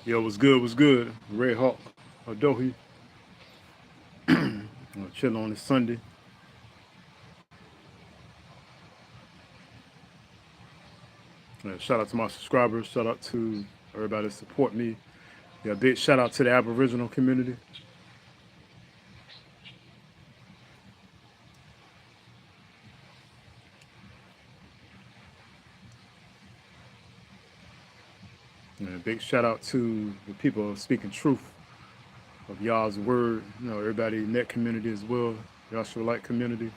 Yo, what's good? What's good? RedHawk Adohi. Chilling on this Sunday. Shout out to my subscribers. Shout out to everybody that support me. Yeah, big shout out to the Aboriginal community. And a big shout out to the people speaking truth of y'all's word. Everybody in that community as well. Y'all like community.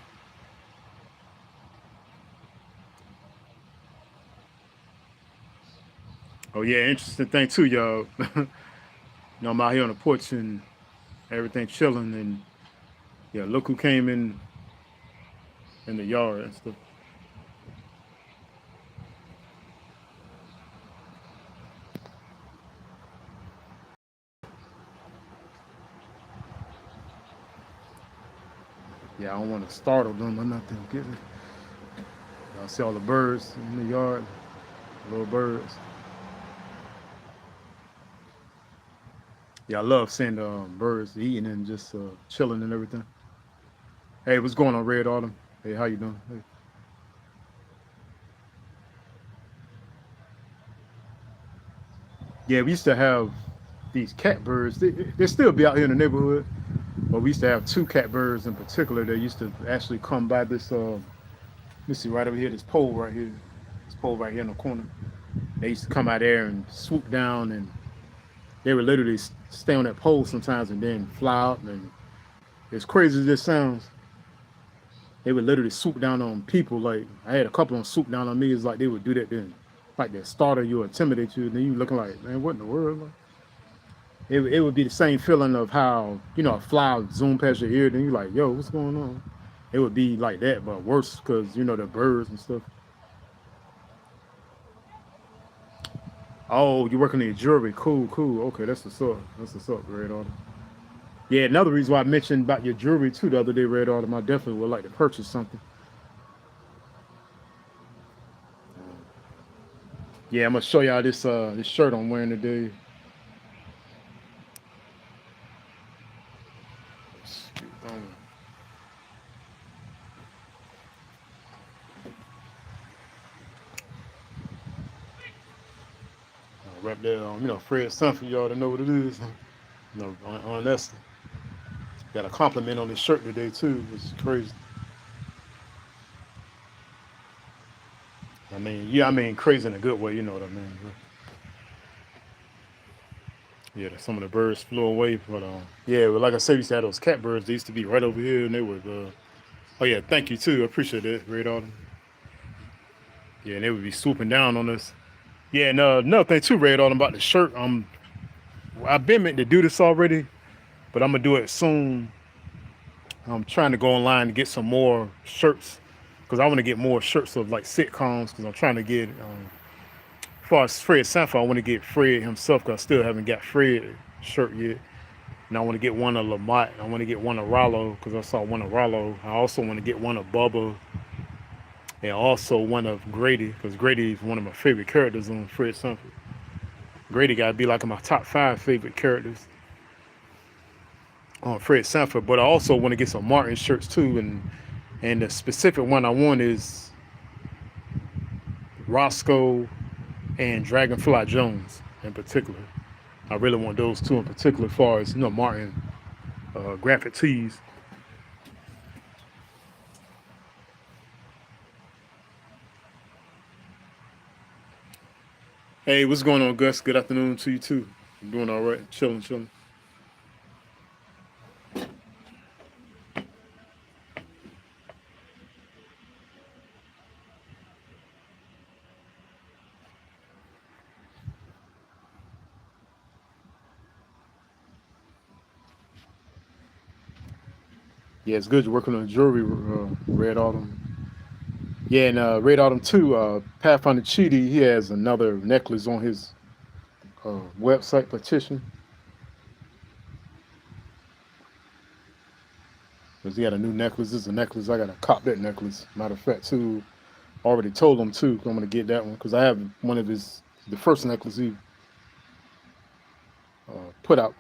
Oh yeah, interesting thing too, y'all. I'm out here on the porch and everything chilling, and yeah, look who came in the yard and stuff. Yeah, I don't want to startle them or nothing. Get me. Y'all see all the birds in the yard, little birds. Yeah, I love seeing the birds eating and just chilling and everything. Hey, what's going on, Red Autumn? Hey, how you doing? Hey. Yeah, we used to have these catbirds. They still be out here in the neighborhood, but we used to have two catbirds in particular that used to actually come by this. Let me see, right over here, this pole right here, this pole right here in the corner. They used to come out there and swoop down, and they would literally stay on that pole sometimes and then fly out. And as crazy as this sounds, they would literally swoop down on people. Like I had a couple of them swoop down on me. It's like they would do that then, like that startle you, intimidate you, and then you looking like, man, what in the world? Like, it would be the same feeling of how a fly would zoom past your ear. Then you like, yo, what's going on? It would be like that, but worse because the birds and stuff. Oh, you working in jewelry? Cool, cool. Okay, that's what's up. That's what's up, Red Autumn. Yeah, another reason why I mentioned about your jewelry too the other day, Red Autumn. I definitely would like to purchase something. Yeah, I'm gonna show y'all this shirt I'm wearing today. Right there on Fred Sanford, y'all to know what it is. On Esther. Got a compliment on this shirt today too, which is crazy. I mean crazy in a good way, you know what I mean. Yeah, some of the birds flew away, but yeah, well, like I said, we used to have those catbirds. They used to be right over here, and they would. Oh yeah, thank you too. I appreciate that, Red Autumn. Yeah, and they would be swooping down on us. Yeah, and another thing too, Red Autumn, about the shirt. I've been meant to do this already, but I'm gonna do it soon. I'm trying to go online to get some more shirts because I want to get more shirts of like sitcoms because I'm trying to get. As far as Fred Sanford, I want to get Fred himself because I still haven't got Fred shirt yet. And I want to get one of Lamont. I want to get one of Rollo because I saw one of Rollo. I also want to get one of Bubba and also one of Grady because Grady is one of my favorite characters on Fred Sanford. Grady got to be like my top 5 favorite characters on Fred Sanford. But I also want to get some Martin shirts too. And the specific one I want is Roscoe and Dragonfly Jones in particular. I really want those two in particular, as far as Martin graphic tees. Hey, what's going on, Gus? Good afternoon to you too. I'm doing all right, chilling, chilling. Yeah, it's good you're working on jewelry, Red Autumn. Yeah, and Red Autumn too. Pathfinder Chidi, he has another necklace on his website petition. Cause he got a new necklace. This is a necklace. I got to cop that necklace. Matter of fact, too. Already told him too. I'm gonna get that one because I have one of his the first necklace. put out.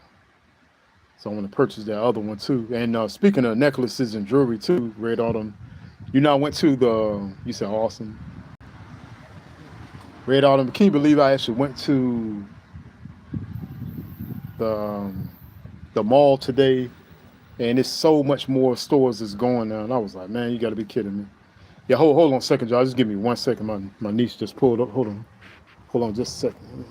So I want to purchase that other one too. And speaking of necklaces and jewelry too, Red Autumn, I went to you said awesome. Red Autumn, can you believe I actually went to the um, the mall today, and it's so much more stores that's going now. And I was like, man, you got to be kidding me. Yeah, hold on a second, y'all. Just give me 1 second. My niece just pulled up. Hold on, just a second.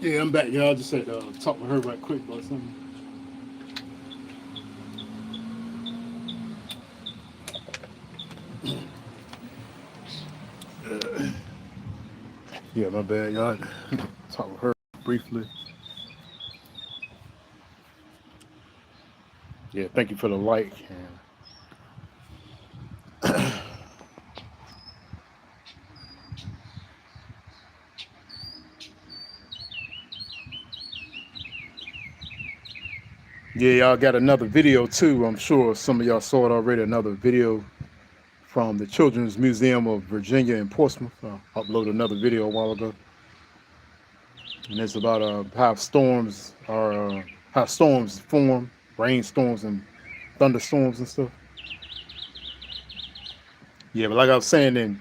Yeah, I'm back, y'all. Just had to talk with her right quick about something. Yeah, my bad, y'all. Talk with her briefly. Yeah, thank you for the like. Yeah, y'all got another video too. I'm sure some of y'all saw it already. Another video from the Children's Museum of Virginia in Portsmouth. I uploaded another video a while ago, and it's about how storms form, rainstorms and thunderstorms and stuff. Yeah, but like I was saying in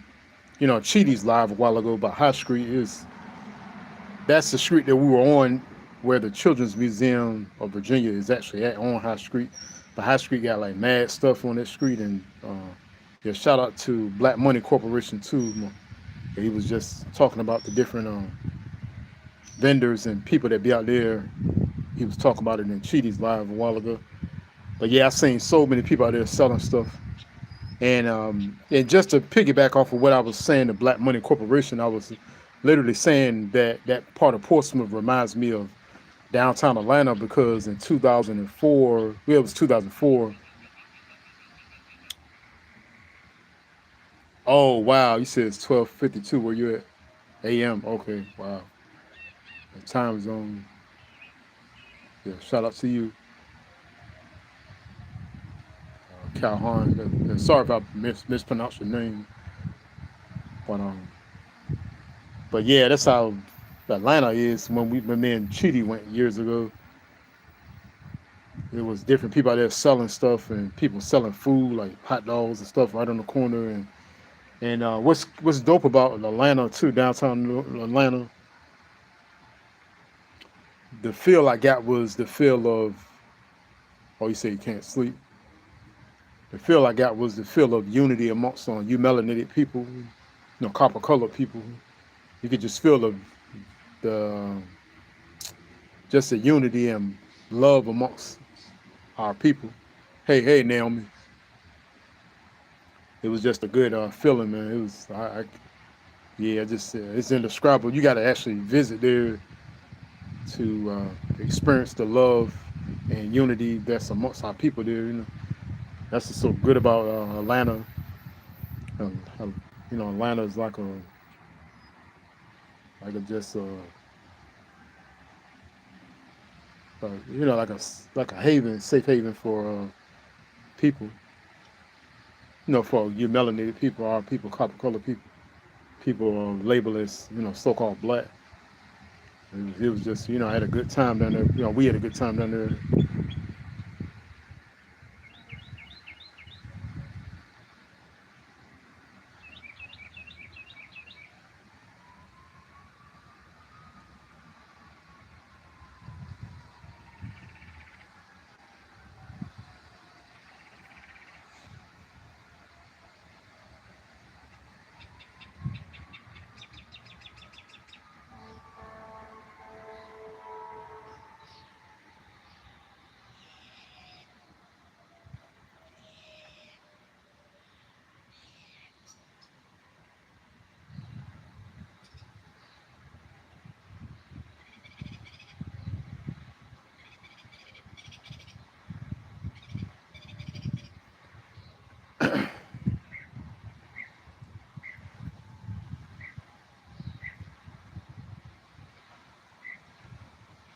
Chidi's live a while ago about High Street that's the street that we were on where the Children's Museum of Virginia is actually at on High Street. But High Street got like mad stuff on that street, and yeah, shout out to Black Money Corporation too. He was just talking about the different vendors and people that be out there. He was talking about it in Chidi's live a while ago. But yeah, I've seen so many people out there selling stuff. And just to piggyback off of what I was saying, the Black Money Corporation, I was literally saying that part of Portsmouth reminds me of downtown Atlanta because in 2004, yeah, it was 2004. Oh wow, you said it's 12:52. Where you at? A.M. Okay, wow. The time zone. Yeah, shout out to you, Calhoun. Sorry if I mispronounced your name, but but yeah, that's how Atlanta is. When me and Chidi went years ago, it was different people out there selling stuff and people selling food like hot dogs and stuff right on the corner. And what's dope about Atlanta too, downtown Atlanta, the feel I got was the feel of, oh, you say you can't sleep. The feel I got was the feel of unity amongst you melanated people, copper colored people. You could just feel the just the unity and love amongst our people. Hey, Naomi. It was just a good feeling, man. It was, yeah, just it's indescribable. You got to actually visit there to experience the love and unity that's amongst our people there. That's what's so good about Atlanta. Atlanta is just like a haven, safe haven for people. For you melanated people, our people, copper colored people, people labeled as so-called black. It was just, I had a good time down there. We had a good time down there.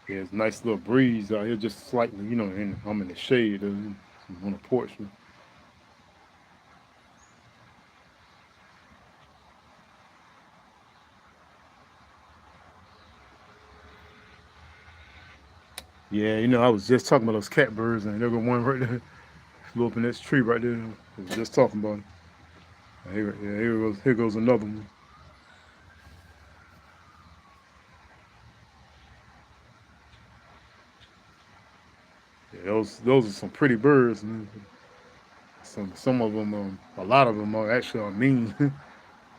Yeah, it's a nice little breeze out here, just slightly, and I'm in the shade on the porch. Yeah, I was just talking about those catbirds, and there go one right there, flew up in this tree right there. I was just talking about it. Here goes another one. Yeah, those are some pretty birds. Man. Some of them, a lot of them are mean.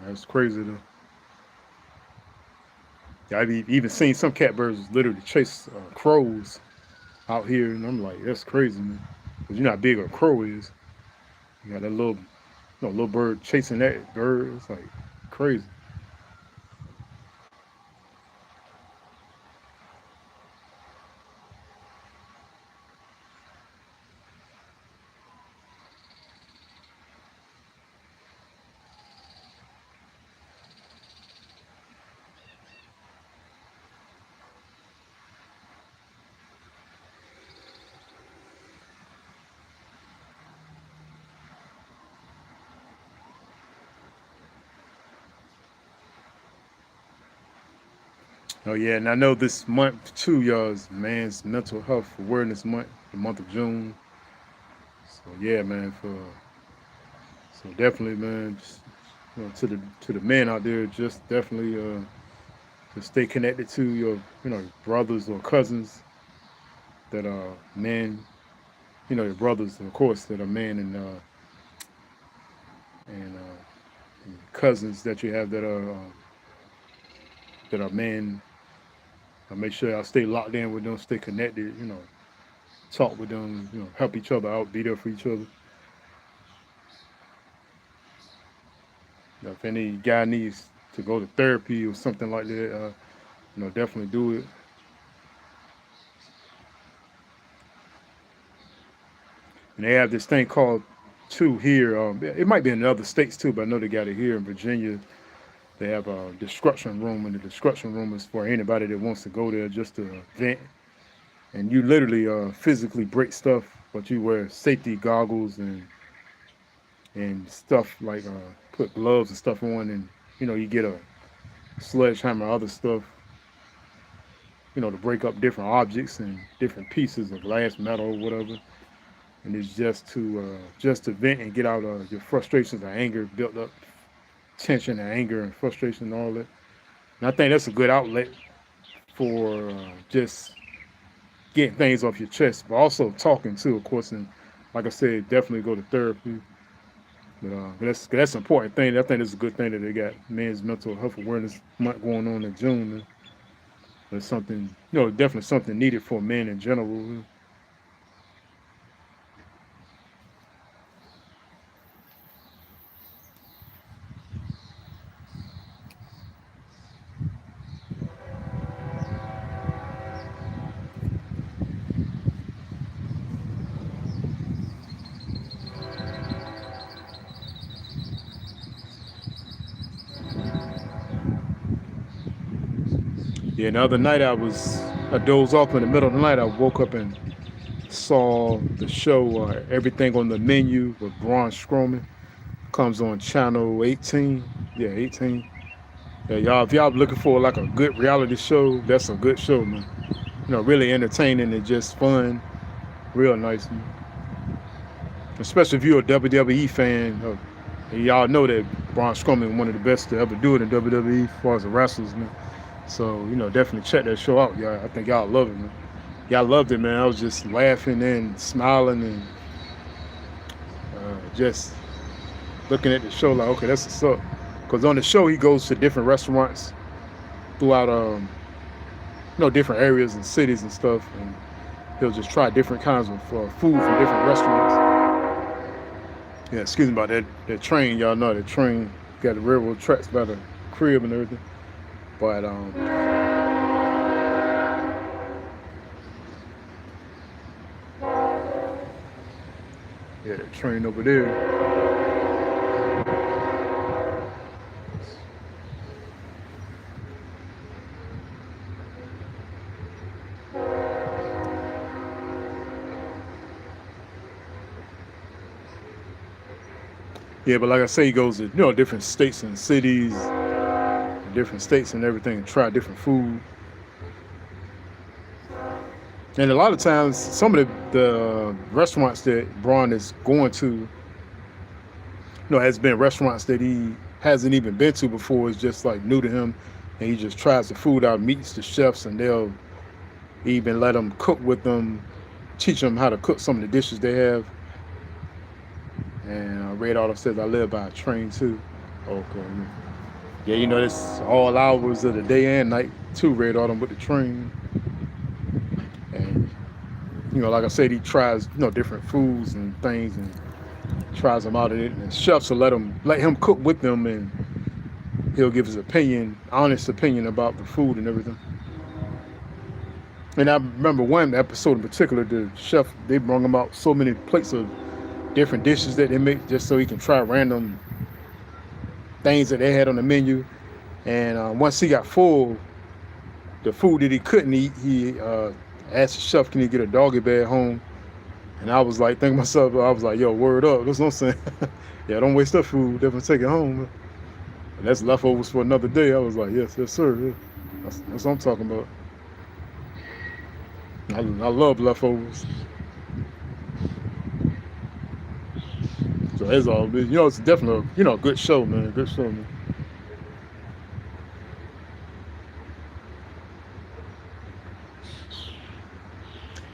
That's crazy though. Yeah, I've even seen some catbirds literally chase crows out here, and I'm like, that's crazy, man. Cause you know how big a crow is. You got that little bird chasing that bird. It's like crazy. Oh yeah, and I know this month too, y'all, is Man's Mental Health Awareness Month, the month of June. So yeah, man, so definitely, man, just, to the men out there, just definitely to stay connected to your brothers or cousins that are men, your brothers, of course, that are men and cousins that you have that are men. Make sure y'all stay locked in with them, stay connected, talk with them, help each other out, be there for each other. If any guy needs to go to therapy or something like that, definitely do it. And they have this thing called too here. It might be in other states too, but I know they got it here in Virginia. They have a destruction room, and the destruction room is for anybody that wants to go there just to vent. And you literally physically break stuff, but you wear safety goggles and stuff like put gloves and stuff on, and you get a sledgehammer, other stuff, to break up different objects and different pieces of glass, metal, or whatever. And it's just to vent and get out your frustrations and anger, built up tension and anger and frustration and all that. And I think that's a good outlet for just getting things off your chest, but also talking too, of course. And like I said, definitely go to therapy. But that's an important thing. I think it's a good thing that they got Men's Mental Health Awareness Month going on in June. It's something, definitely something needed for men in general. Yeah, the other night I dozed off in the middle of the night. I woke up and saw the show Everything on the Menu with Braun Strowman. Comes on channel 18. Yeah, 18. Yeah, y'all, if y'all looking for like a good reality show, that's a good show, man. Really entertaining and just fun, real nice, man. Especially if you're a WWE fan. And y'all know that Braun Strowman is one of the best to ever do it in WWE as far as the wrestlers, man. So, definitely check that show out, y'all. I think y'all love it, man. Y'all loved it, man. I was just laughing and smiling and just looking at the show like, okay, that's what's up. Because on the show, he goes to different restaurants throughout, different areas and cities and stuff. And he'll just try different kinds of food from different restaurants. Yeah, excuse me about that train. Y'all know that train got the railroad tracks by the crib and everything. But, yeah, that train over there. Yeah, but like I say, he goes to different states and cities, different states and everything, and try different food. And a lot of times, some of the restaurants that Braun is going to, has been restaurants that he hasn't even been to before. It's just like new to him, and he just tries the food out, meets the chefs, and they'll even let him cook with them, teach them how to cook some of the dishes they have. And Red Autumn says, I live by a train too. Okay. Yeah, it's all hours of the day and night too, Red Autumn, with the train. And, like I said, he tries, different foods and things and tries them out of it. And chefs will let him cook with them, and he'll give his honest opinion about the food and everything. And I remember one episode in particular, the chef, they brought him out so many plates of different dishes that they make just so he can try random things that they had on the menu. And once he got full, the food that he couldn't eat, he asked the chef, can he get a doggy bag home? And I was like, thinking to myself, I was like, yo, word up. That's what I'm saying. Yeah, don't waste that food. Definitely take it home. And that's leftovers for another day. I was like, yes, sir. Yeah. That's what I'm talking about. I love leftovers. So that's all. It's definitely a good show, man. Good show, man.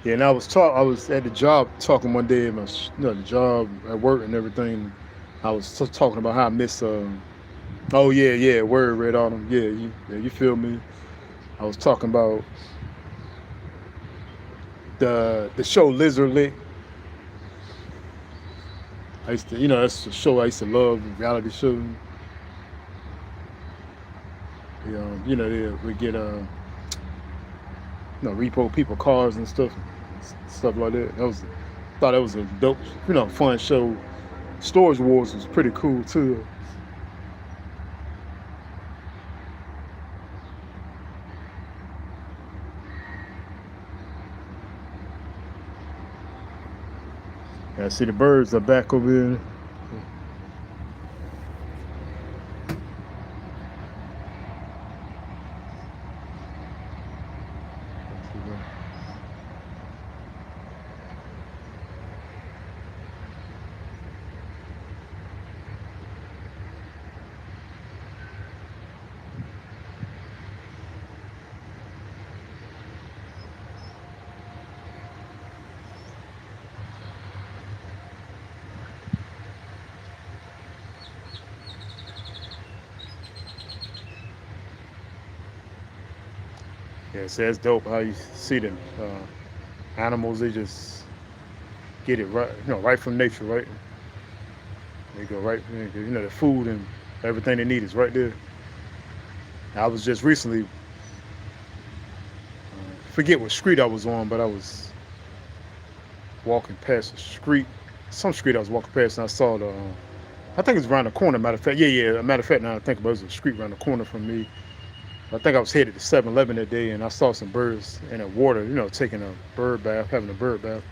Yeah, and I was at the job talking one day, the job at work and everything. I was talking about how I miss. Oh yeah, word, Red Autumn. Yeah, you feel me? I was talking about the show Lizard Lick. I used to, that's a show I used to love, reality show. They would get repo people cars and stuff like that. Thought that was a dope, fun show. Storage Wars was pretty cool too. Yeah, I see the birds are back over here. Yeah, so that's dope how you see them animals. They just get it right, right from nature, right? They go right, the food and everything they need is right there. I was just recently, forget what street I was on, but I was walking past a street, some street I was walking past, and I saw I think it's around the corner, matter of fact. Yeah, matter of fact, now I think about it, was a street around the corner from me. I think I was headed to 7-Eleven that day, and I saw some birds in the water, taking a bird bath, having a bird bath.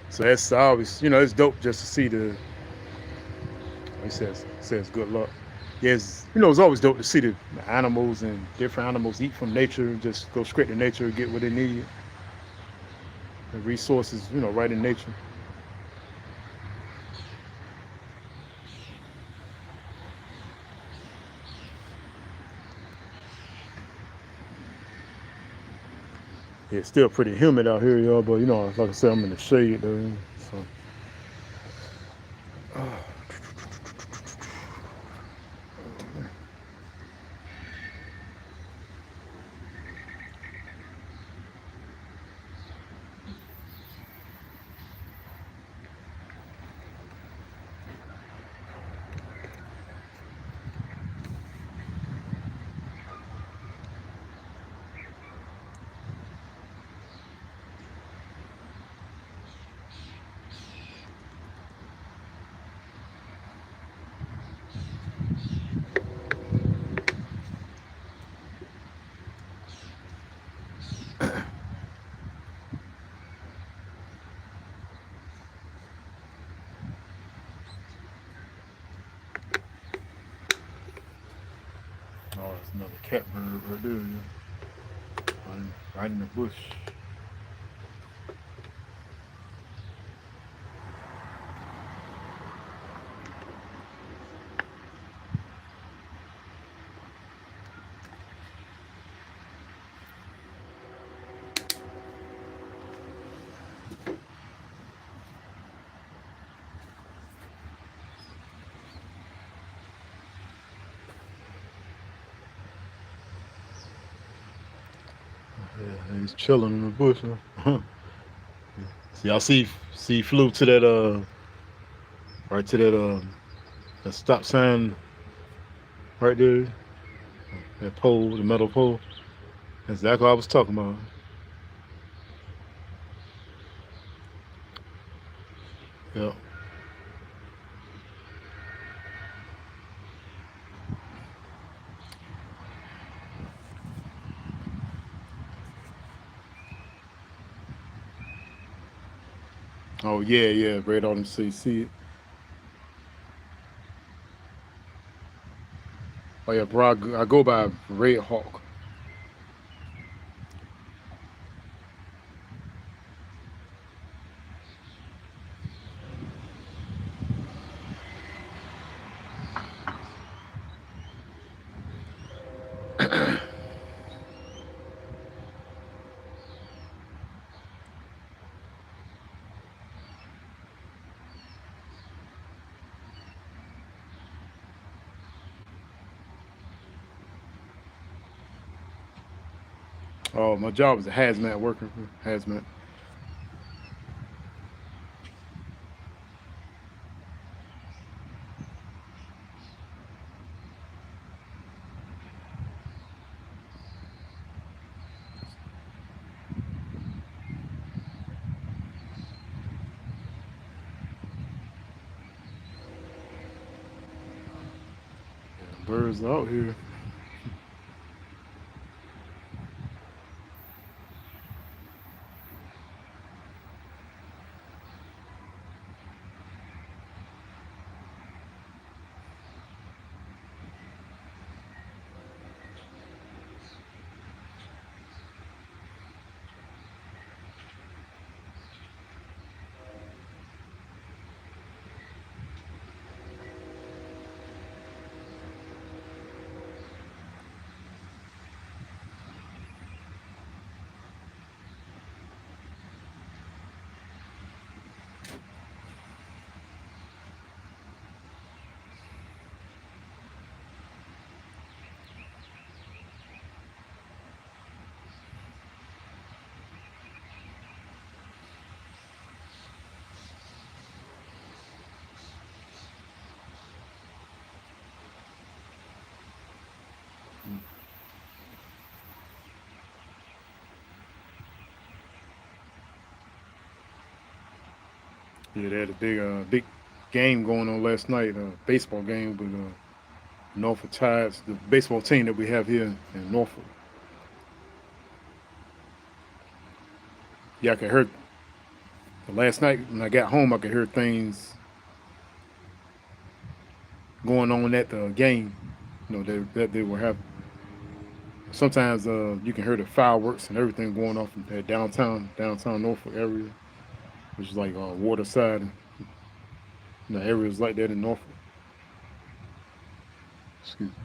So that's always, it's dope just to see he says good luck. Yes, it's always dope to see the animals and different animals eat from nature, just go straight to nature, get what they need, the resources, right in nature. Yeah, it's still pretty humid out here, y'all, but like I said, I'm in the shade though. So oh, it's another catbird right there, right in the bush. Yeah, he's chilling in the bush. Huh? See, I see flew to that right to that stop sign right there, that pole, the metal pole. That's exactly what I was talking about. Yeah. Oh yeah, yeah. Right on the sea. See it. Oh yeah, bro. I go by RedHawk. Oh, my job is a hazmat worker. Hazmat. Birds out here. Yeah, they had a big game going on last night. Baseball game with Norfolk Tides, the baseball team that we have here in Norfolk. Yeah, I could hear last night when I got home. I could hear things going on at the game. That they were having. Sometimes you can hear the fireworks and everything going off in that downtown Norfolk area, which is like Waterside and areas like that in Norfolk. Excuse me.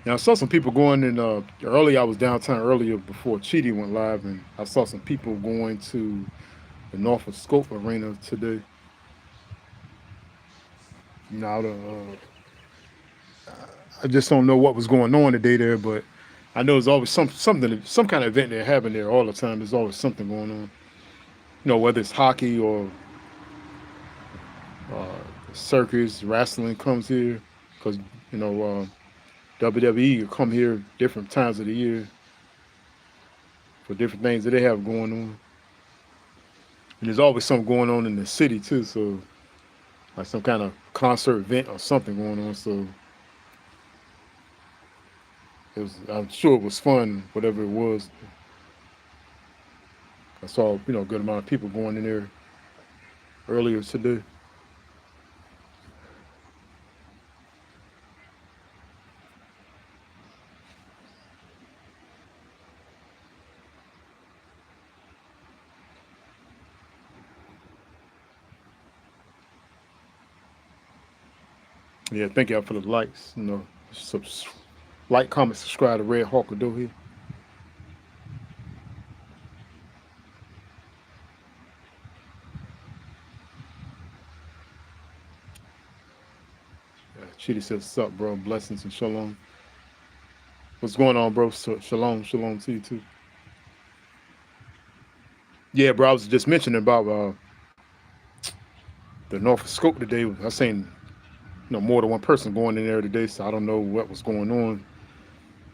Now I saw some people going in. Earlier I was downtown earlier before Chidi went live, and I saw some people going to the Norfolk Scope Arena today. Now I just don't know what was going on today there, but I know there's always some kind of event they're having there all the time. There's always something going on. Whether it's hockey or uh, circus, wrestling comes here because WWE will come here different times of the year for different things that they have going on. And there's always something going on in the city too, so like some kind of concert event or something going on. So I'm sure it was fun, whatever it was. I saw a good amount of people going in there earlier today. Yeah, thank y'all for the likes. Like, comment, subscribe to RedHawk Adohi. Chidi says, "What's up, bro? Blessings and shalom." What's going on, bro? Shalom to you too. Yeah, bro. I was just mentioning about the Norfolk Scope today. I was saying, more than one person going in there today, so I don't know what was going on.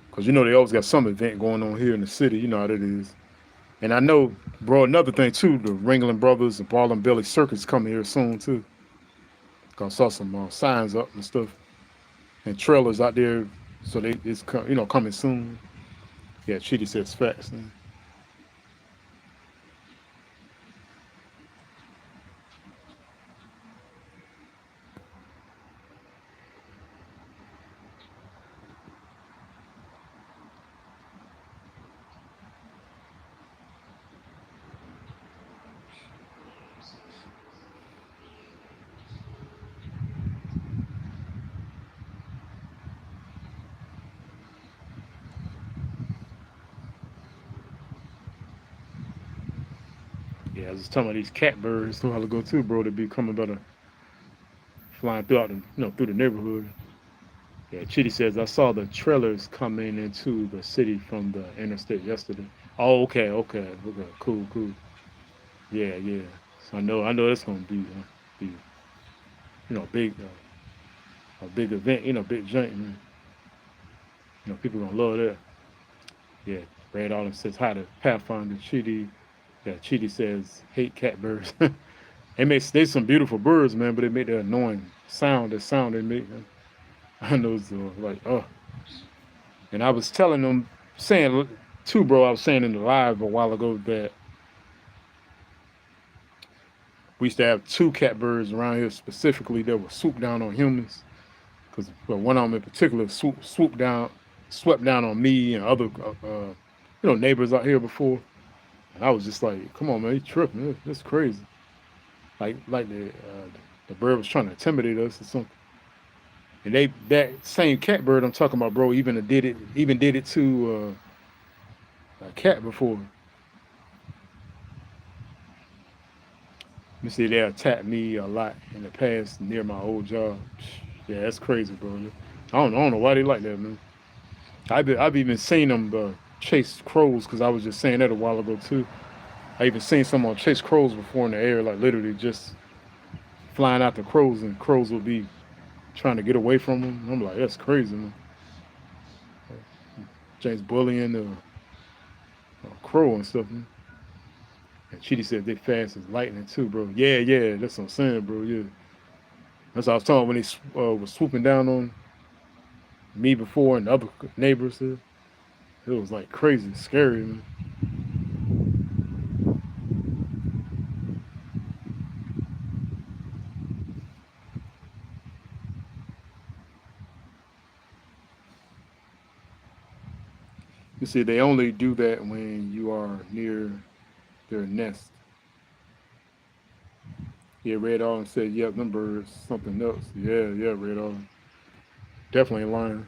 Because they always got some event going on here in the city. You know how that is. And I know, bro, another thing too, the Ringling Brothers and Ball and Belly Circus coming here soon too. Cause I saw some signs up and stuff, and trailers out there, so it's coming soon. Yeah, Chidi says facts. Man. Yeah, I was just talking about these catbirds a while ago too, bro. They be coming better flying throughout through the neighborhood. Yeah, Chidi says I saw the trailers coming into the city from the interstate yesterday. Oh, okay, cool. Yeah. So I know it's gonna be big a big event, big joint, man. People gonna love that. Yeah, Red Autumn says hi to Pathfinder Chidi. Yeah, Chidi says hate catbirds. They some beautiful birds, man, but they make that annoying sound. That sound they make. Man. I know it's like And I was telling them, saying too, bro. I was saying in the live a while ago that we used to have two catbirds around here specifically that would swoop down on humans. Because one of them in particular swept down on me and other neighbors out here before. And I was just like, come on, man, you tripping? That's crazy. Like the bird was trying to intimidate us or something. And that same catbird I'm talking about, bro, even did it to a cat before. You see, they attacked me a lot in the past near my old job. Yeah, that's crazy, bro. I don't know why they like that, man. I've even seen them chase crows because I was just saying that a while ago too. I even seen someone chase crows before in the air, like literally just flying out the crows, and crows would be trying to get away from them. I'm like, that's crazy, man. James bullying the crow and stuff, man. And Chidi said they fast as lightning too, bro. Yeah, that's what I'm saying, bro. Yeah, that's what I was talking when they was swooping down on me before and the other neighbors. It was like crazy, scary, man. You see, they only do that when you are near their nest. Yeah, Red Alden said, "Yep, them birds something else." Yeah, yeah, Red Alden definitely lying.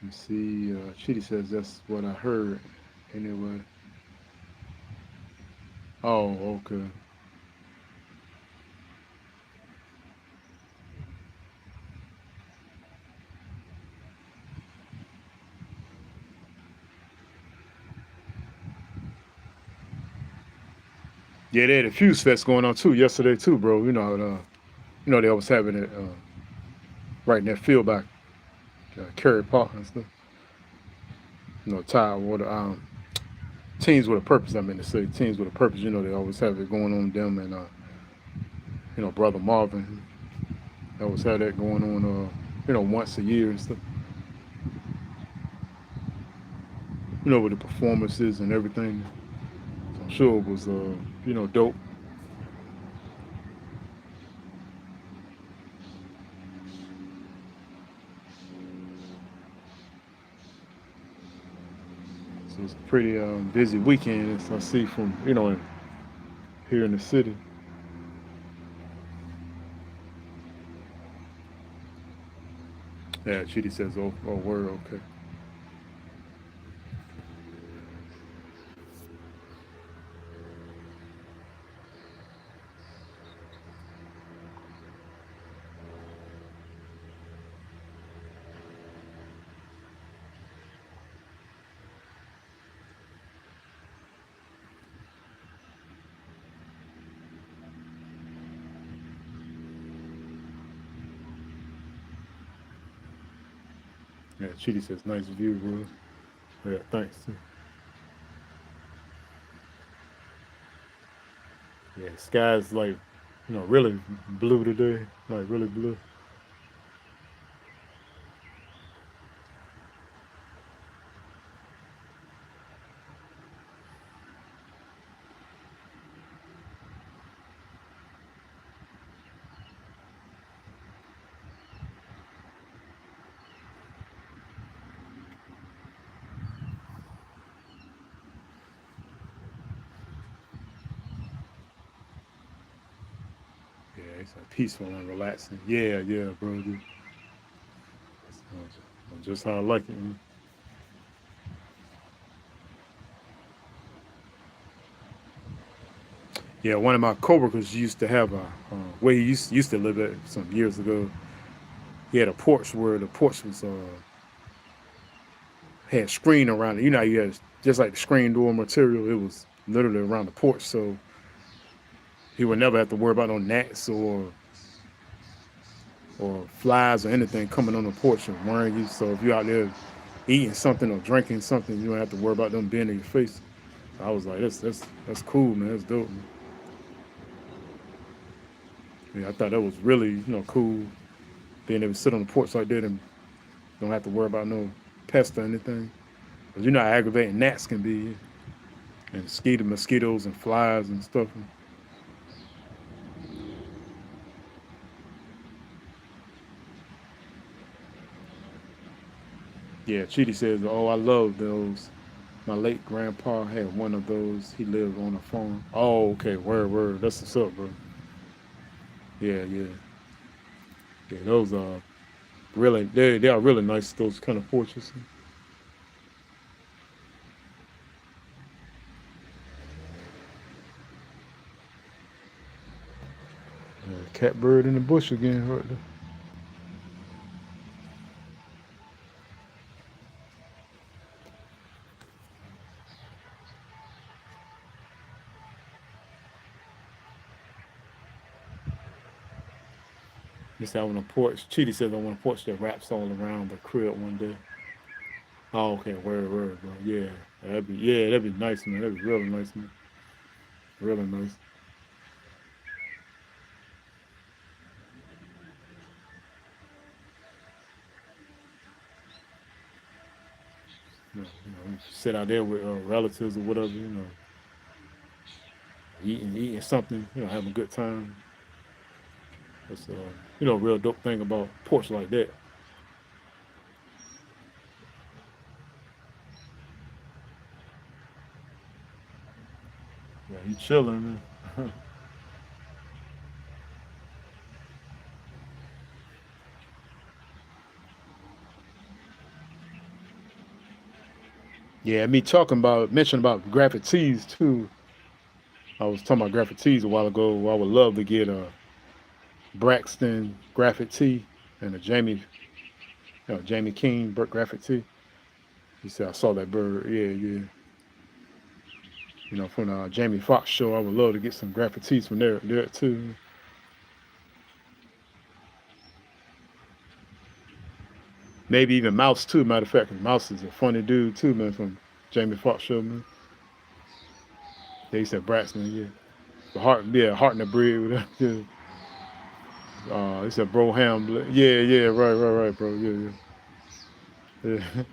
You see, Chitty says that's what I heard. Anyway. Oh, okay. Yeah, they had a Fuse Fest going on too yesterday too, bro. They was having it right in that field by Kerry Park and stuff. Tide water. Teams with a purpose. I mean to say teams with a purpose. They always have it going on them and brother Marvin. They always have that going on. Once a year and stuff. With the performances and everything. So I'm sure it was dope. So it's a pretty busy weekend as I see from here in the city. Yeah, Chitty says, oh, word, okay. Yeah, Chitty says, nice view, bro. Yeah, thanks. Yeah, sky's like, really blue today. Like, really blue. Yeah, it's like peaceful and relaxing. Yeah, yeah, bro. Just how I like it. Yeah, one of my coworkers used to have where he used to live at some years ago. He had a porch where the porch was had screen around it. You had just like the screen door material. It was literally around the porch, so he would never have to worry about no gnats or flies or anything coming on the porch and worrying you. So if you're out there eating something or drinking something, you don't have to worry about them being in your face. So I was like, that's cool, man. That's dope, man. Yeah, I thought that was really cool being able to sit on the porch like that and don't have to worry about no pest or anything. Cause how aggravating gnats can be, and mosquitoes and flies and stuff. Yeah, Chidi says, "Oh, I love those. My late grandpa had one of those. He lived on a farm." Oh, okay, word. That's what's up, bro. Yeah, yeah, yeah. Those are really they are really nice. Those kind of porches. Catbird in the bush again, right there. He said I want a porch. Chidi says I want a porch that wraps all around the crib one day. Oh, okay, word, bro. That'd be nice, man. That'd be really nice, man. Really nice. Sit out there with relatives or whatever, eating something, having a good time. That's a real dope thing about porch like that. Yeah, you chilling, man. Yeah, me talking about mentioning about graphic tees too. I was talking about graphic tees a while ago. I would love to get a Braxton graphic tee and a Jamie King graphic tee. He said I saw that bird. Yeah, yeah. From the Jamie Foxx show. I would love to get some graphic tees from there too. Maybe even Mouse too. Matter of fact, 'cause Mouse is a funny dude too, man. From Jamie Foxx show, man. Yeah, he said Braxton. Yeah, Heart in the Bread. Yeah. He said Bro Ham. Yeah, right, bro. Yeah. Yeah,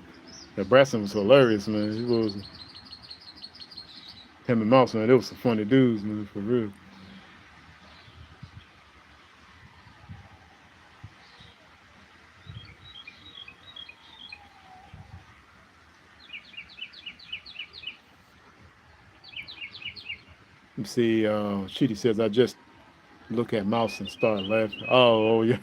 Braxton was hilarious, man. He was him and Mouse, man. They was some funny dudes, man, for real. You see, Chidi says I just look at Mouse and start laughing. Oh yeah.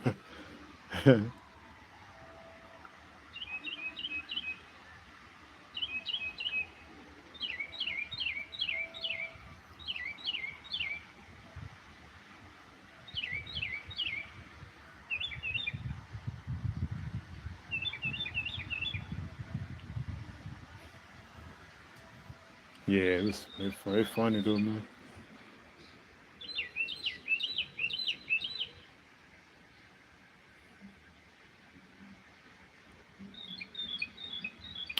Yeah, it's funny though, man.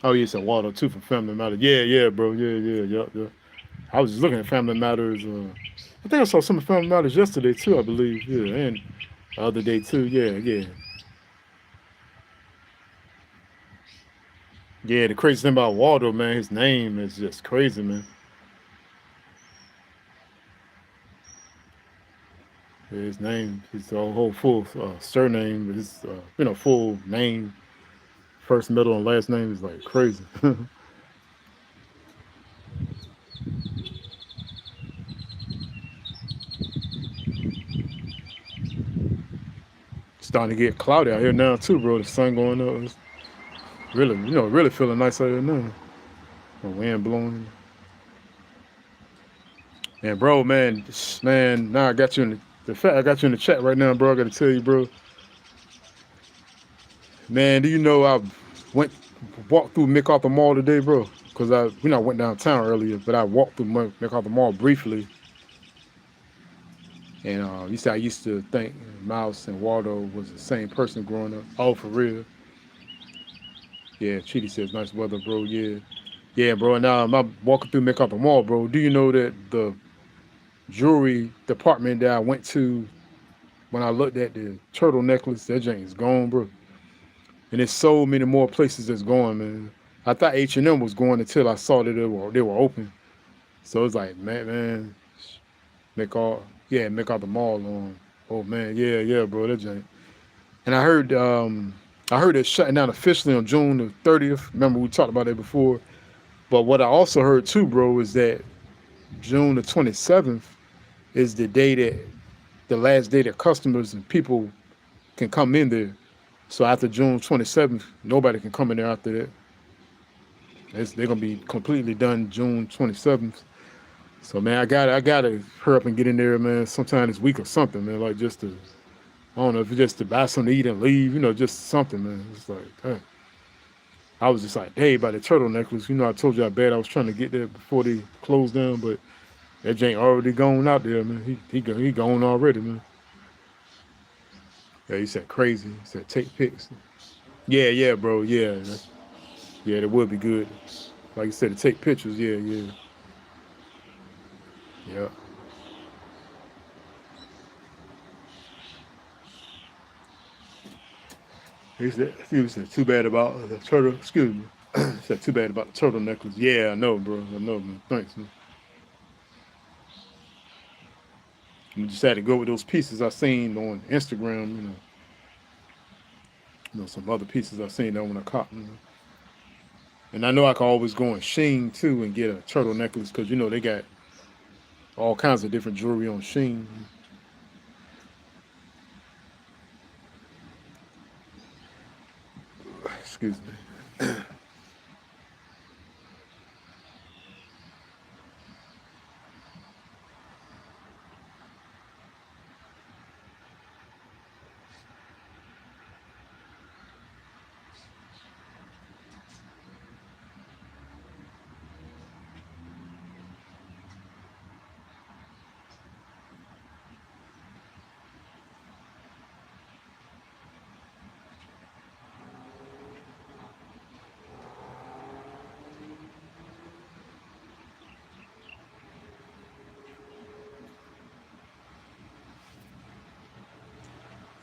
Oh, yeah, it's a Waldo too for Family Matters. Yeah, bro. Yeah. I was just looking at Family Matters. I think I saw some of Family Matters yesterday too. I believe. Yeah, and the other day too. Yeah. Yeah, the crazy thing about Waldo, man, his name is just crazy, man. His name, his whole full surname, his full name, first, middle, and last name is like crazy. Starting to get cloudy out here now too, bro. The sun going up. It's really feeling nice out here now. The wind blowing. And bro, man, now I got you in the fact I got you in the chat right now, bro. I got to tell you, bro. Man, do you know I went walked through MacArthur Mall today, bro? Cause I went downtown earlier, but I walked through MacArthur Mall briefly. And you said I used to think Mouse and Waldo was the same person growing up. Oh, for real? Yeah, Chidi says nice weather, bro. Yeah, bro. And now I'm walking through MacArthur Mall, bro. Do you know that the jewelry department that I went to when I looked at the turtle necklace, that jank is gone, bro. And there's so many more places that's going, man. I thought H&M was going until I saw that they were open. So it's like, man, make out the mall on. Oh man, yeah, bro, that jank. And I heard it's shutting down officially on June the 30th. Remember we talked about that before. But what I also heard too, bro, is that June the 27th is the last day that customers and people can come in there. So after June 27th, nobody can come in there after that. They're gonna be completely done June 27th. So man, I gotta hurry up and get in there, man, sometime this week or something, man. Like just to, I don't know if it's just to buy something to eat and leave, just something, man. It's like, dang. I was just like, hey, by the turtle necklace, I told you how bad I was trying to get there before they closed down, but that jank already gone out there, man. He gone already, man. Yeah, he said crazy. He said take pics. Yeah, yeah, bro. Yeah, yeah, that would be good. Like you said, to take pictures. Yeah, yeah, yeah. He said too bad about the turtle. Excuse me. He said too bad about the turtle necklace. Yeah, I know, bro. I know, man. Thanks, man. I just had to go with those pieces I seen on Instagram. Some other pieces I seen that when I caught. And I know I can always go on Sheen too and get a turtle necklace because they got all kinds of different jewelry on Sheen. Excuse me.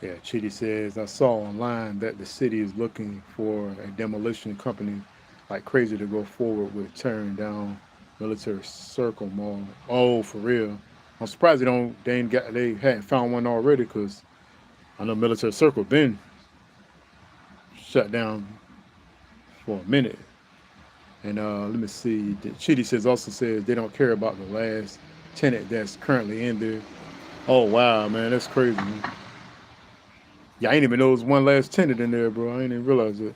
Yeah, Chitty says, I saw online that the city is looking for a demolition company like crazy to go forward with tearing down military circle mall. Oh, for real. I'm surprised they hadn't found one already because I know military circle been shut down for a minute. And let me see. Chitty says they don't care about the last tenant that's currently in there. Oh wow, man, that's crazy. Man. Yeah, I ain't even know there was one last tenant in there, bro. I ain't even realize it.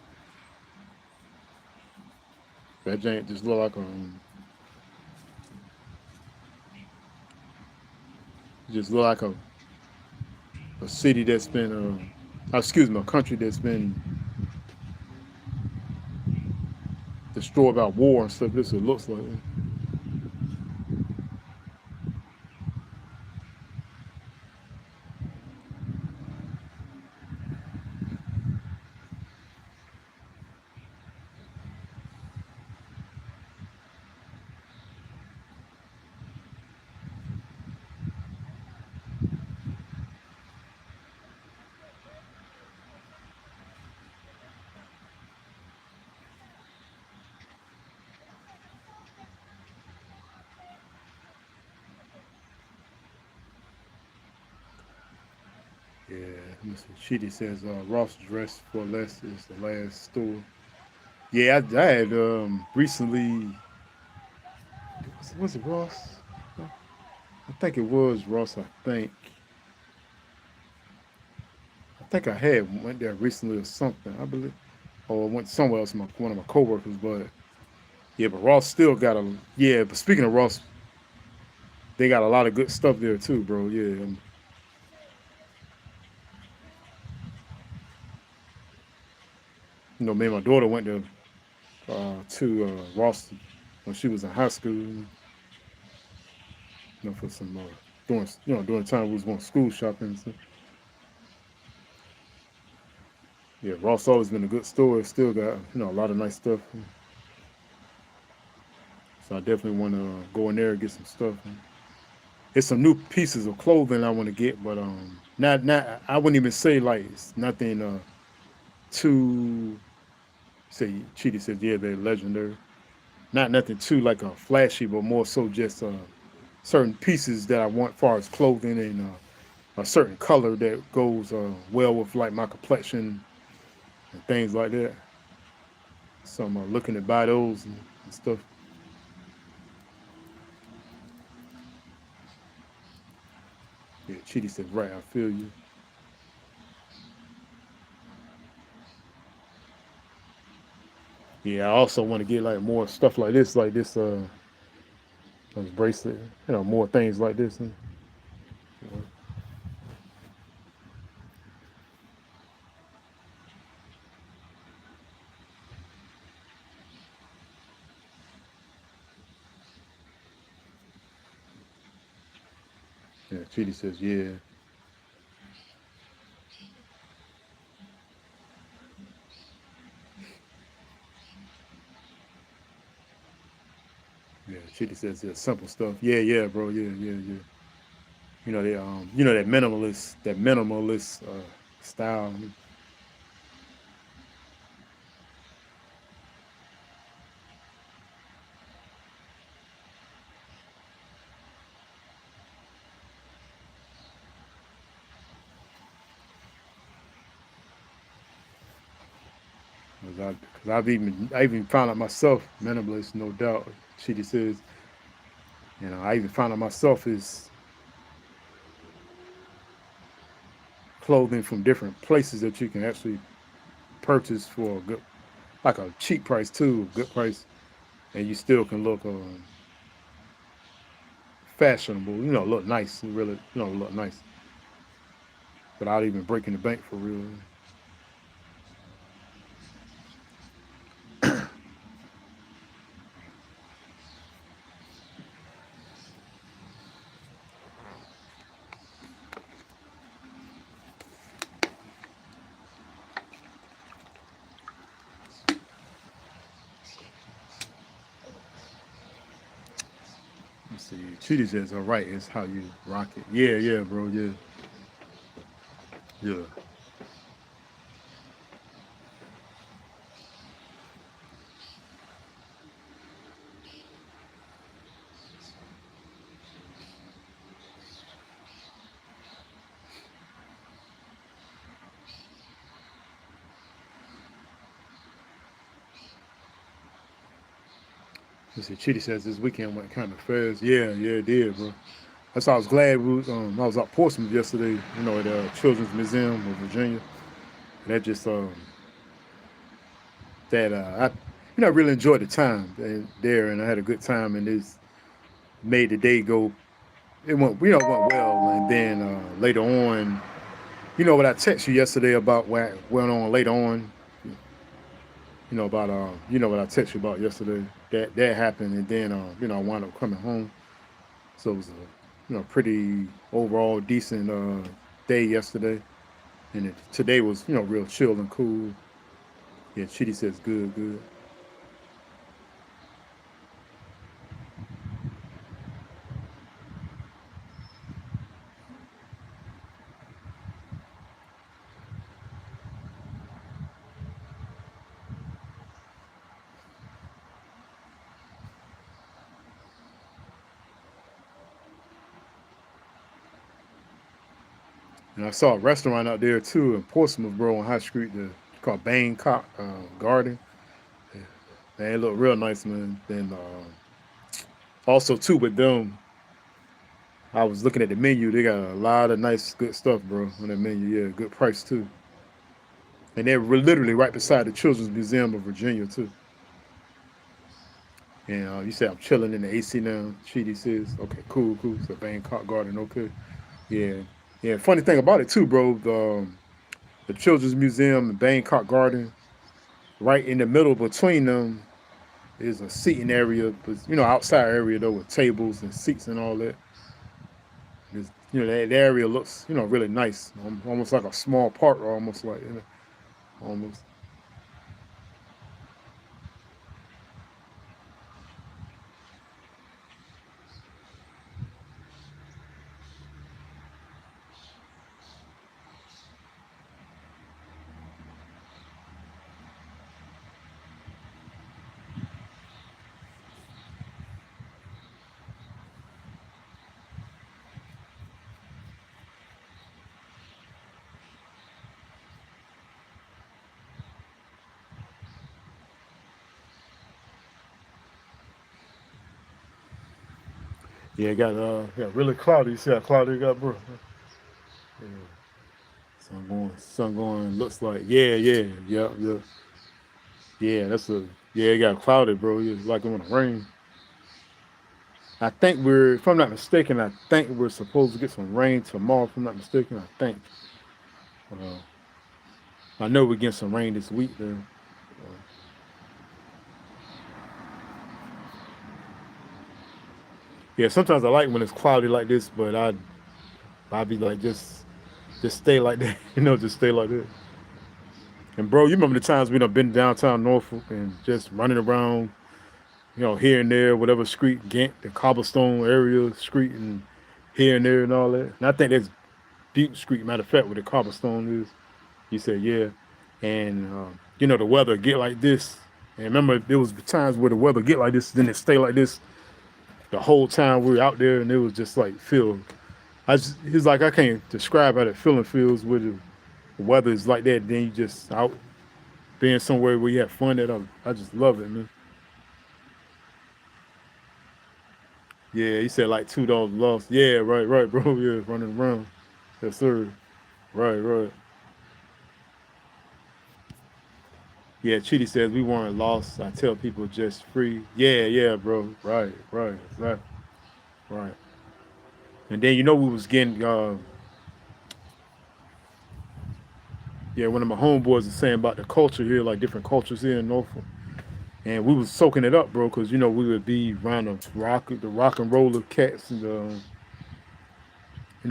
That jank just look like a city that's been excuse me, a country that's been destroyed by war and stuff. This it looks like. Yeah, Mr. Chitty says Ross Dress for Less is the last store. Yeah, I had recently. Was it Ross? I think it was Ross. I think I had went there recently or something. I believe, or I went somewhere else. One of my coworkers, but yeah, but Ross still got a yeah. But speaking of Ross, they got a lot of good stuff there too, bro. Yeah, me and my daughter went to Ross when she was in high school. For some during the time we was going school shopping. So, yeah, Ross always been a good store. It's still got a lot of nice stuff. So I definitely want to go in there and get some stuff. It's some new pieces of clothing I want to get, but not I wouldn't even say like it's nothing too. Say Chidi said yeah they're legendary. Not nothing too like a flashy, but more so just certain pieces that I want, as far as clothing and a certain color that goes well with like my complexion and things like that. So I'm looking to buy those and stuff. Yeah, Chidi says right. I feel you. Yeah, I also want to get like more stuff like this bracelet, more things like this. Yeah, Chidi says yeah. Shitty says yeah, simple stuff. Yeah, yeah, bro. Yeah, yeah, yeah. You know that minimalist style. Cause I even found out myself minimalist, no doubt. Shitty says, I even found out myself is clothing from different places that you can actually purchase for a good, like a cheap price too, a good price, and you still can look fashionable. Look nice, really, look nice without even breaking the bank for real. Let's see. Cheaty says, "All right, it's how you rock it." Yeah, yeah, bro. Yeah, yeah. Let's see. Cheaty says this weekend went kind of fast. Yeah, yeah, it did, bro. That's why I was glad I was out Portsmouth yesterday. At Children's Museum of Virginia. That just that I really enjoyed the time there, and I had a good time, and it's made the day go. It went well, and then later on, what I texted you yesterday about what went on later on. About what I texted you about yesterday. That happened, and then I wound up coming home. So it was a pretty overall decent day yesterday, and today was real chill and cool. Yeah, Chitty says good, good. And I saw a restaurant out there too in Portsmouth, bro, on High Street, called Bangkok Garden. Yeah, man, it looked real nice, man. Then also too with them, I was looking at the menu. They got a lot of nice, good stuff, bro, on that menu. Yeah, good price too. And they're literally right beside the Children's Museum of Virginia too. And you said I'm chilling in the AC now. Cheaty says, okay, cool, cool. So Bangkok Garden, okay, yeah, yeah. Funny thing about it too, bro. The Children's Museum and Bangkok Garden, right in the middle between them is a seating area, but outside area though with tables and seats and all that. That area looks really nice, almost like a small park, or almost like almost. Yeah, it got really cloudy. You see how cloudy it got, bro? Yeah. Sun going. Looks like yeah. Yeah, it got clouded, bro. It's like it want to rain. I think if I'm not mistaken, I think we're supposed to get some rain tomorrow. If I'm not mistaken, I think. Uh, I know we're getting some rain this week, though. Yeah, sometimes I like when it's cloudy like this, but I'd be like just stay like that, just stay like that. And bro, you remember the times we done been downtown Norfolk and just running around, here and there, whatever street, Gant, the cobblestone area street, and here and there and all that. And I think that's Butte Street. Matter of fact, where the cobblestone is. You said yeah, and the weather get like this. And remember, there was times where the weather get like this, then it stay like this the whole time we were out there, and it was just like feel. He's like I can't describe how that feeling feels with the weather is like that. Then you just out being somewhere where you have fun. I just love it, man. Yeah, he said like $2 lost. Yeah, right, bro. Yeah, running around. Yes, sir. Right. Yeah, Chitty says we weren't lost. I tell people just free. Yeah, bro. Right, exactly. Right. And then we was getting one of my homeboys is saying about the culture here, like different cultures here in Norfolk. And we was soaking it up, bro, because we would be around the rock and roller cats and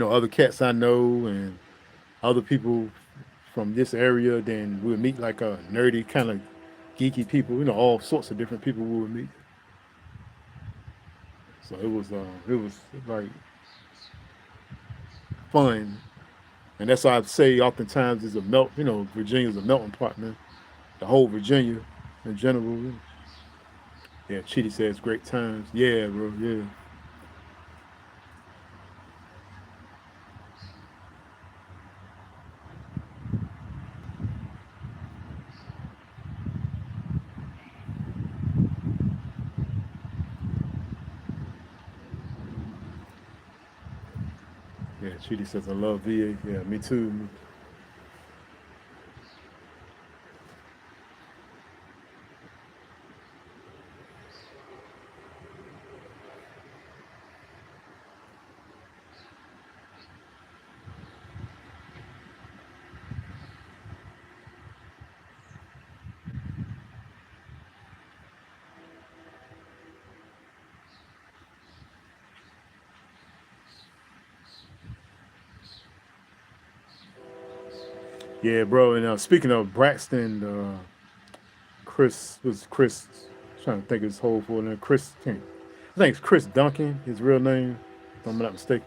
other cats I know and other people from this area. Then we would meet like a nerdy kind of geeky people, all sorts of different people we would meet. So it was like fun, and that's why I say oftentimes is a melt. Virginia's a melting pot, man. The whole Virginia in general. Yeah, Chitty says great times. Yeah, bro. Yeah. Yeah, Chitty says I love VA. Yeah, me too. Yeah, bro. And speaking of Braxton, Chris. Trying to think of his whole full name. I think it's Chris Duncan. His real name, if I'm not mistaken.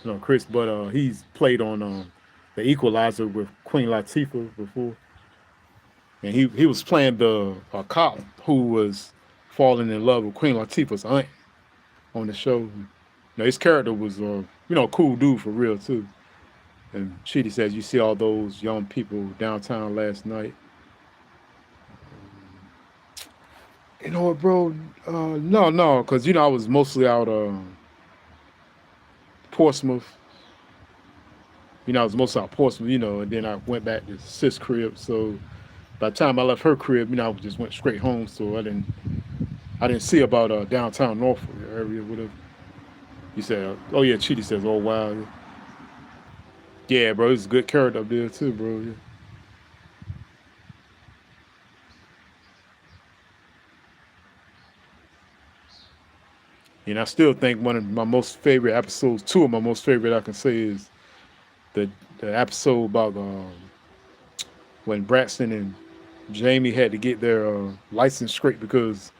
No, Chris, but he's played on the Equalizer with Queen Latifah before, and he was playing the cop who was falling in love with Queen Latifah's aunt on the show. His character was a cool dude for real too. And Chitty says, "You see all those young people downtown last night." You know what, bro? No, because I was mostly out Portsmouth. I was mostly out Portsmouth, and then I went back to sis crib. So by the time I left her crib, I just went straight home. So I didn't see about downtown Norfolk area, whatever. You said, oh yeah, Chitty says, oh wow, yeah, bro, it's a good character up there too, bro. Yeah. And I still think one of my most favorite episodes, two of my most favorite I can say is the the episode about when Braxton and Jamie had to get their license straight because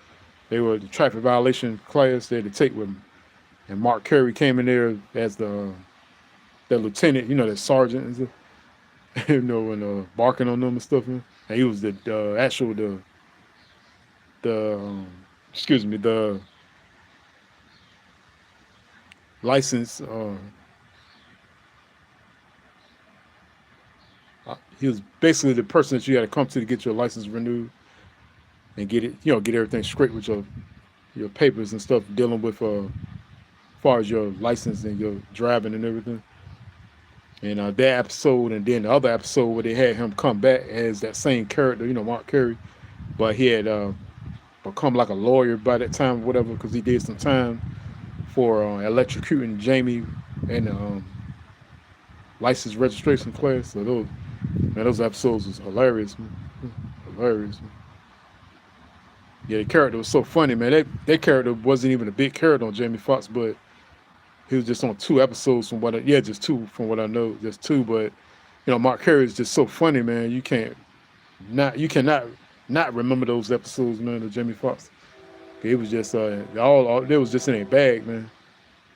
they were the traffic violation class they had to take with them. And Mark Carey came in there as the lieutenant, the sergeant, and stuff, and barking on them and stuff. And he was the actual the excuse me the license. He was basically the person that you had to come to get your license renewed and get it, get everything straight with your papers and stuff dealing with as far as your license and your driving and everything. And that episode, and then the other episode where they had him come back as that same character, Mark Carey, but he had become like a lawyer by that time, or whatever, because he did some time for electrocuting Jamie and license registration class. So those episodes was hilarious, man. Hilarious, man. Yeah, the character was so funny, man. That character wasn't even a big character on Jamie Foxx, but he was just on two episodes from just two from what I know, just two. But Mark Carey is just so funny, man. You cannot not remember those episodes, man, of Jamie Foxx. It was just all they was just in a bag, man.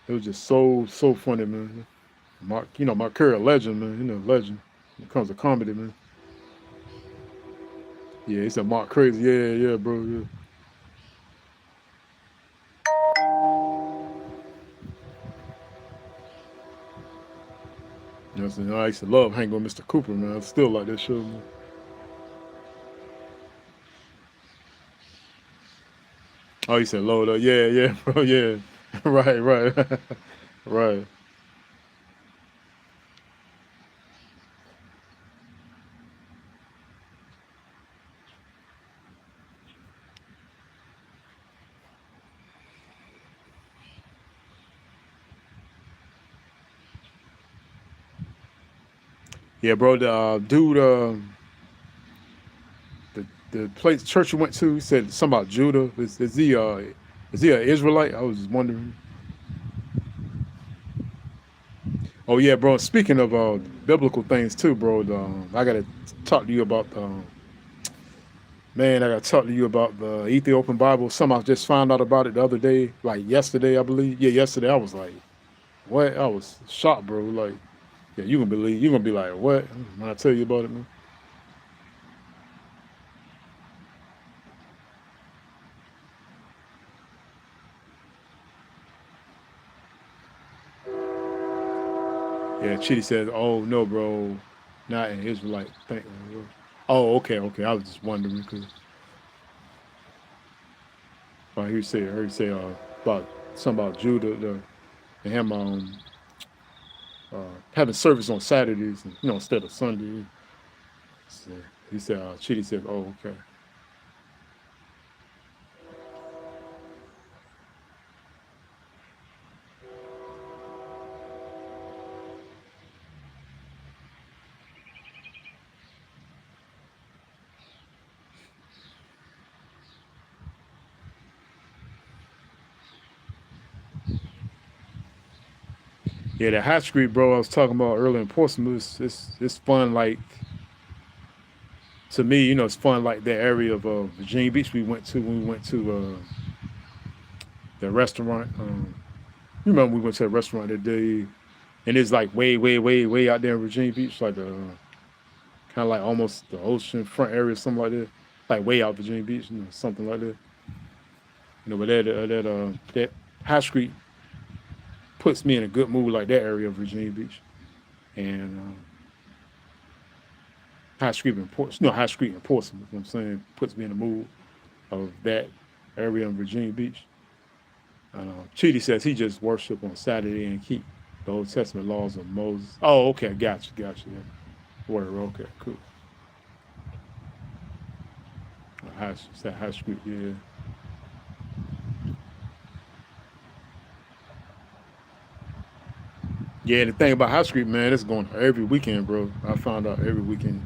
It was just so funny, man. Mark, Mark Curry, a legend, man. Legend. When it comes to comedy, man. Yeah, he said Mark crazy. Yeah, bro. Yeah. What I'm saying? I used to love hanging with Mr. Cooper, man. I still like that show, man. Oh, you said load up. Yeah, bro. Yeah. Right. Right. Yeah, bro. The dude, the place church you went to, he said something about Judah. Is he an Israelite? I was just wondering. Oh yeah, bro. Speaking of biblical things too, bro. I gotta talk to you about man. I gotta talk to you about the Ethiopian Bible. Something I just found out about it the other day, like yesterday, I believe. Yeah, yesterday. I was like, what? I was shocked, bro. Like, yeah, you gonna be like, what? When I tell you about it, man. Yeah, Chitty says, oh no, bro, not an Israelite thing. Oh, okay. I was just wondering because I heard you say about something about Judah, and him having service on Saturdays, and, instead of Sunday. So he said, Chitty said, oh, okay. Yeah, that High Street, bro, I was talking about earlier in Portsmouth, it's fun, like, to me, it's fun, like, that area of Virginia Beach we went to when we went to the restaurant. You remember we went to a restaurant that day, and it's like way out there in Virginia Beach, like kind of like almost the ocean front area, something like that, like way out Virginia Beach, something like that. But that High Street puts me in a good mood, like that area of Virginia Beach, and High Street in Portsmouth. You know what I'm saying, puts me in the mood of that area in Virginia Beach. Chidi says he just worship on Saturday and keep the Old Testament laws of Moses. Oh, okay, gotcha. Yeah. Word, okay, cool. High Street, yeah. Yeah, the thing about High Street, man, it's going every weekend, bro. I found out every weekend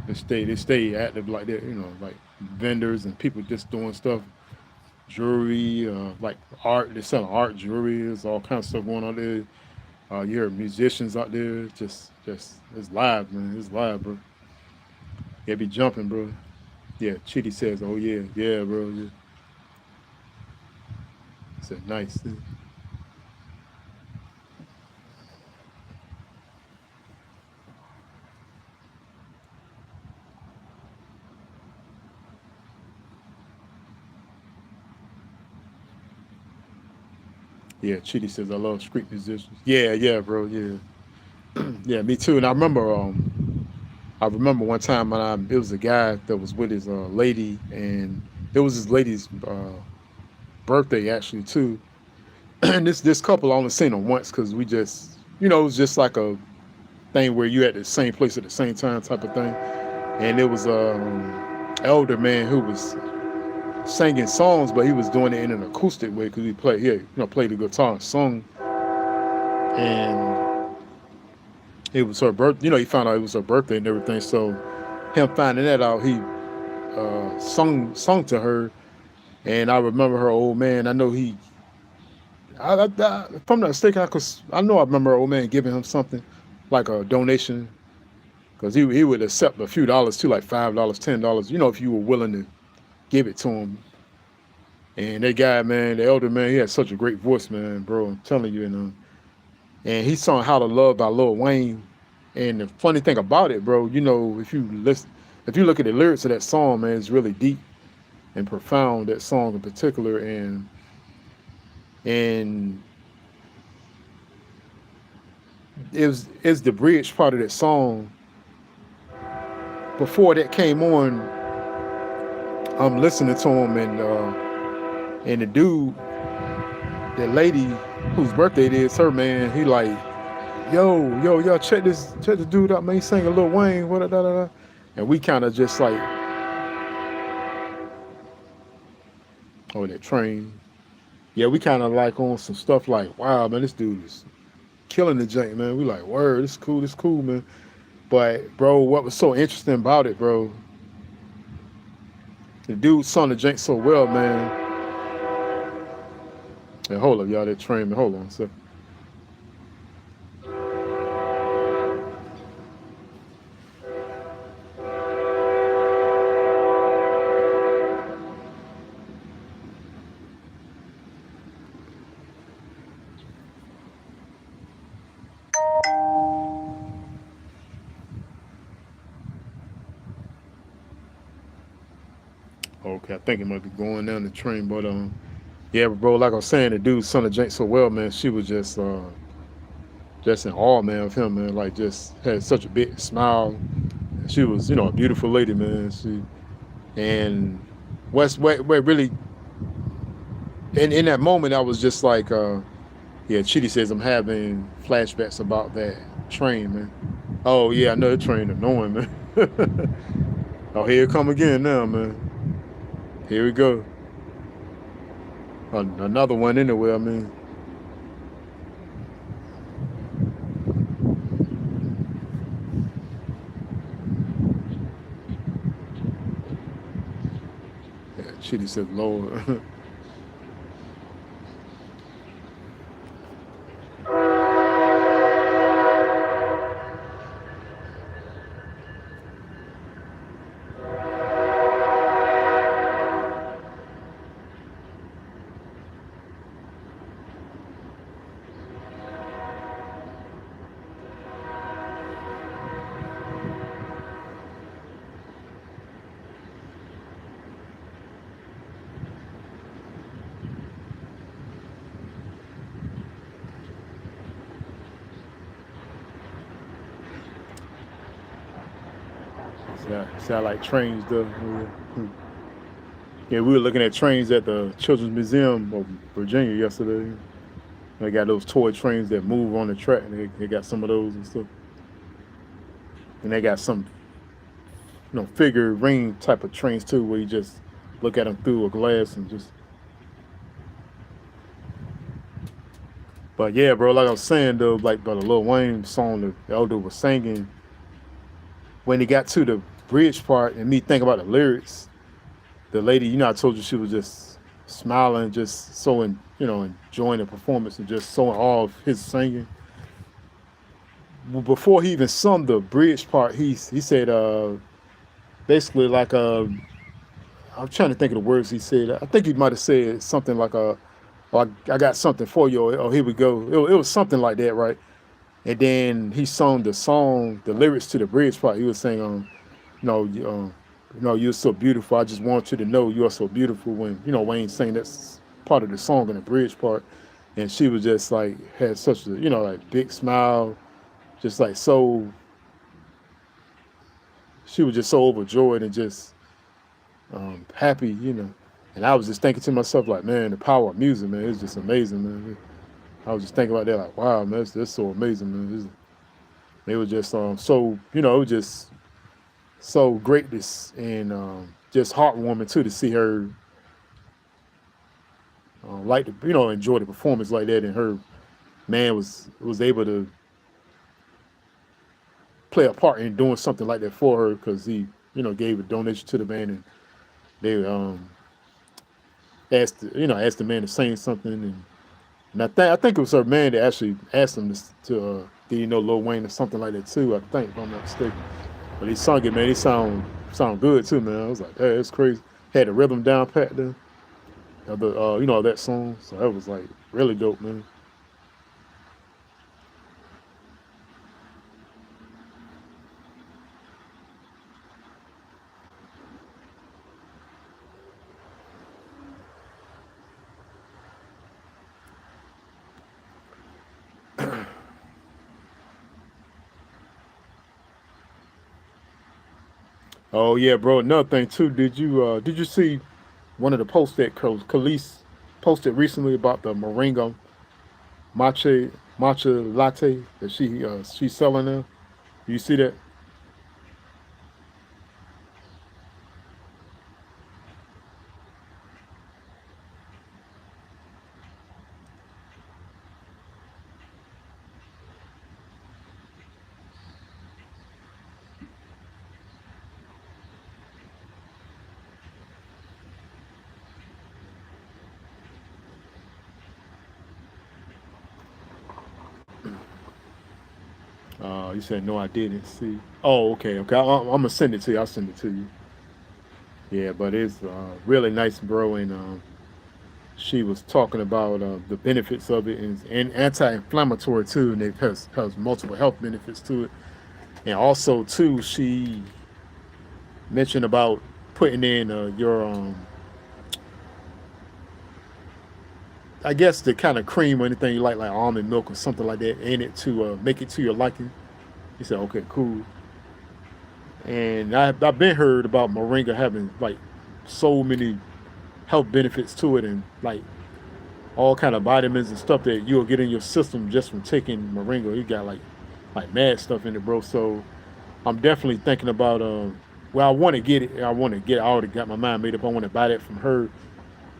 they stay active like that, like vendors and people just doing stuff, jewelry, like art. They're selling art, jewelry. There's all kinds of stuff going on there. You hear musicians out there, just it's live, man. It's live, bro. They be jumping, bro. Yeah, Chitty says, oh yeah, bro. Yeah. I said nice. Yeah, Chitty says I love street musicians. Yeah, bro. Yeah, yeah, me too. And I remember one time when it was a guy that was with his lady, and it was his lady's birthday actually too. And this couple I only seen them once because we just, it was just like a thing where you at the same place at the same time type of thing. And it was elder man who was singing songs, but he was doing it in an acoustic way because he played the guitar and sung. And it was her birth. He found out it was her birthday and everything. So him finding that out, he sung to her. And I remember her old man. I know if I'm not mistaken, I know I remember her old man giving him something like a donation because he would accept a few dollars too, like $5, $10. If you were willing to give it to him. And that guy, man, the elder man, he had such a great voice, man, bro. I'm telling you, and he sung "How to Love" by Lil Wayne. And the funny thing about it, bro, if you look at the lyrics of that song, man, it's really deep and profound. That song in particular, and it's the bridge part of that song. Before that came on, I'm listening to him, and the dude, that lady whose birthday it is, her man, he like, yo, check this dude out, man. He singing Lil Wayne, what da da da. And we kind of just like, oh, that train. Yeah, we kind of like on some stuff like, wow, man, this dude is killing the jank, man. We like, word, this cool, man. But bro, what was so interesting about it, bro? The dude sung the jank so well, man. And hold up, y'all, that train, man. Hold on a second. Okay, I think it might be going down the train, but yeah, but bro, like I was saying, the dude sung the jank so well, man. She was just in awe, man, of him, man. Like, just had such a big smile. She was, a beautiful lady, man. And what really, in that moment, I was just like, yeah, Chitty says I'm having flashbacks about that train, man. Oh yeah, I know the train annoying, man. Oh, here it come again now, man. Here we go. Another one anyway, I mean. Yeah, Chitty said, Lord. Sound like trains, though. Yeah, we were looking at trains at the Children's Museum of Virginia yesterday. They got those toy trains that move on the track. And they got some of those and stuff. And they got some, figurine type of trains too, where you just look at them through a glass and just. But yeah, bro, like I was saying though, like by the Lil Wayne song the elder was singing, when he got to the bridge part and me thinking about the lyrics, the lady, I told you she was just smiling, just so enjoying the performance and just so in awe of his singing. Before he even sung the bridge part, he said basically like I'm trying to think of the words he said. I think he might have said something like I got something for you, or here we go. It was something like that, right? And then he sung the lyrics to the bridge part. He was saying, you're so beautiful. I just want you to know you are so beautiful. When Wayne sang that part of the song in the bridge part, and she was just like had such a like big smile, just like so. She was just so overjoyed and just happy, And I was just thinking to myself like, man, the power of music, man, it's just amazing, man. I was just thinking about that, like, wow, man, that's so amazing, man. It was just so, it was just so great and just heartwarming too to see her enjoy the performance like that, and her man was able to play a part in doing something like that for her because he gave a donation to the band, and they asked the man to sing something, and I think it was her man that actually asked him to did Lil Wayne or something like that too, I think, if I'm not mistaken. But he sung it, man. He sound good too, man. I was like, hey, that's crazy. Had the rhythm down pat there. the you know that song. So that was like really dope, man. Oh yeah, bro. Another thing too. Did you see one of the posts that Khalees posted recently about the moringa matcha matcha latte that she's selling now? You see that? You said no, I didn't see. Oh, okay, okay. I'm gonna send it to you. I'll send it to you. Yeah, but it's really nice, bro. And she was talking about the benefits of it and anti-inflammatory too, and it has multiple health benefits to it. And also too, she mentioned about putting in your I guess the kind of cream or anything you like almond milk or something like that, in it to make it to your liking. He said, okay, cool. And I've been heard about moringa having like so many health benefits to it, and like all kind of vitamins and stuff that you'll get in your system just from taking moringa. You got like mad stuff in it, bro. So I'm definitely thinking about well, I want to get it. I want to get. I already got my mind made up. I want to buy that from her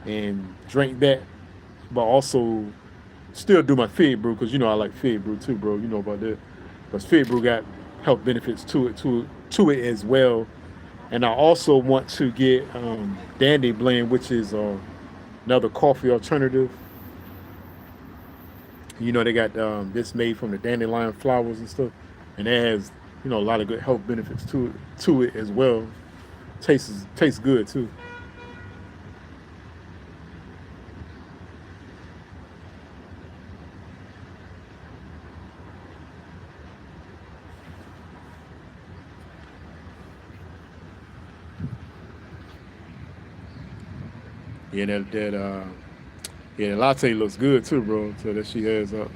and drink that, but also still do my fig brew because you know I like fig brew too, bro. You know about that. Because fig brew got health benefits to it as well. And I also want to get Dandy Blend, which is another coffee alternative. You know they got this made from the dandelion flowers and stuff, and it has a lot of good health benefits to it as well. Tastes good too. Yeah, yeah, the latte looks good too, bro. So that she has the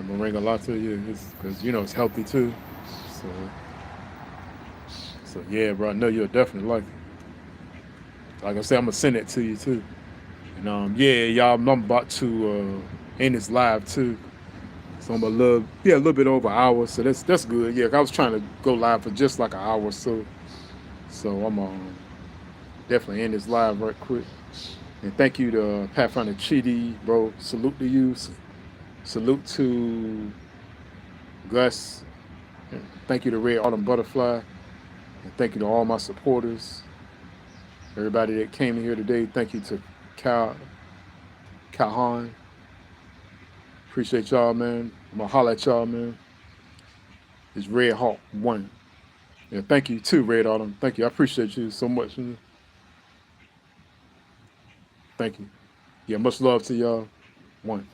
moringa latte, yeah, because it's healthy too. So yeah, bro, I know you'll definitely like it. Like I said, I'm gonna send it to you too. And yeah, y'all, I'm about to end this live too. So I'm a little bit over an hour. So that's good. Yeah, I was trying to go live for just like an hour or so. So I'm definitely end this live right quick. And thank you to Pathfinder Chidi, bro. Salute to you. Salute to Gus. And thank you to Red Autumn Butterfly. And thank you to all my supporters. Everybody that came in here today. Thank you to Cal Calhoun. Appreciate y'all, man. I'm gonna holler at y'all, man. It's Red Hawk 1. Yeah, thank you too, Red Autumn. Thank you. I appreciate you so much. Thank you. Yeah, much love to y'all. 1.